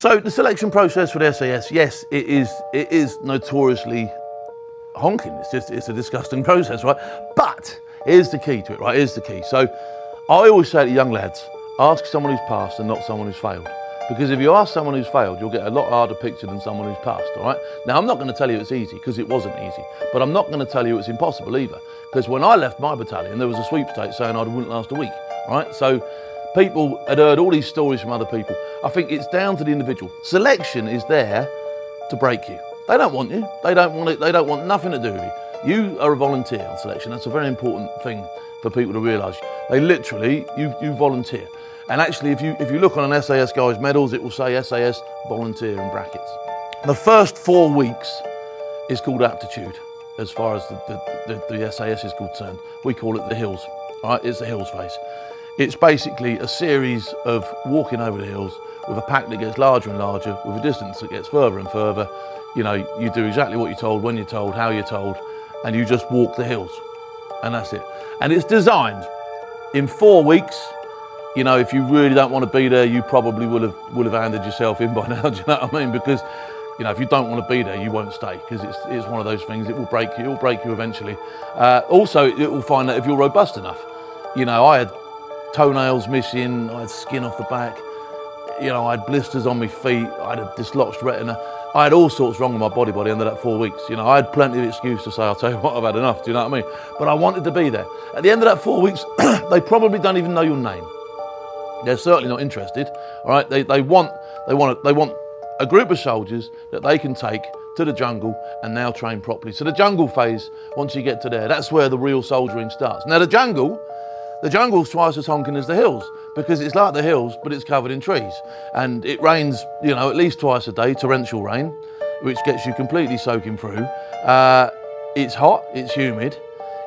So the selection process for the S.A.S, yes, it is notoriously honking. It's a disgusting process, right? But here's the key to it, right? Here's the key. So I always say to young lads, ask someone who's passed and not someone who's failed. Because if you ask someone who's failed, you'll get a lot harder picture than someone who's passed, all right? Now, I'm not going to tell you it's easy, because it wasn't easy. But I'm not going to tell you it's impossible either. Because when I left my battalion, there was a sweepstake saying I wouldn't last a week, all right? So people had heard all these stories from other people. I think it's down to the individual. Selection is there to break you. They don't want you. They don't want it. They don't want nothing to do with you. You are a volunteer on selection. That's a very important thing for people to realise. They literally, you volunteer. And actually, if you look on an S.A.S guy's medals, it will say S.A.S volunteer in brackets. The first 4 weeks is called aptitude, as far as the S.A.S is concerned. We call it the hills, all right? It's the hills phase. It's basically a series of walking over the hills with a pack that gets larger and larger, with a distance that gets further and further. You know, you do exactly what you're told, when you're told, how you're told, and you just walk the hills, and that's it. And it's designed in 4 weeks. You know, if you really don't want to be there, you probably would have handed yourself in by now. Do you know what I mean? Because, you know, if you don't want to be there, you won't stay, because it's one of those things. It will break you. It will break you eventually. Also, it will find out if you're robust enough. You know, I had toenails missing. I had skin off the back. You know, I had blisters on my feet. I had a dislodged retina. I had all sorts wrong with my body by the end of that 4 weeks. You know, I had plenty of excuse to say, I'll tell you what, I've had enough. Do you know what I mean? But I wanted to be there. At the end of that 4 weeks, they probably don't even know your name. They're certainly not interested. All right, they want a group of soldiers that they can take to the jungle and now train properly. So the jungle phase, once you get to there, that's where the real soldiering starts. Now the jungle's twice as honking as the hills, because it's like the hills, but it's covered in trees. And it rains, you know, at least twice a day, torrential rain, which gets you completely soaking through. It's hot, it's humid,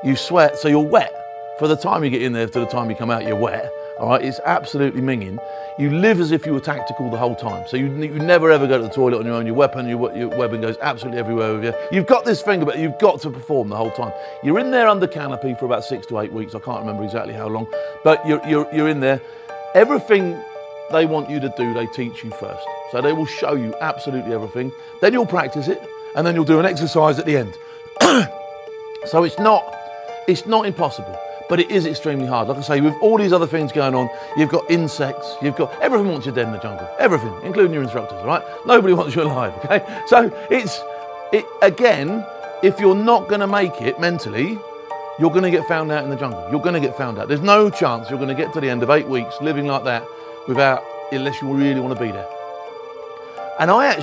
you sweat, so you're wet. For the time you get in there to the time you come out, you're wet. All right, it's absolutely minging. You live as if you were tactical the whole time. So you never ever go to the toilet on your own. Your weapon goes absolutely everywhere with you. You've got this thing, but you've got to perform the whole time. You're in there under canopy for about 6 to 8 weeks. I can't remember exactly how long, but you're in there. Everything they want you to do, they teach you first. So they will show you absolutely everything. Then you'll practice it, and then you'll do an exercise at the end. So it's not impossible. But it is extremely hard. Like I say, with all these other things going on, you've got insects, you've got everything wants you dead in the jungle. Everything, including your instructors, right? Nobody wants you alive, okay? So again, if you're not going to make it mentally, you're going to get found out in the jungle. You're going to get found out. There's no chance you're going to get to the end of 8 weeks living like that unless you really want to be there. And I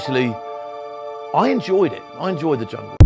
enjoyed it. I enjoyed the jungle.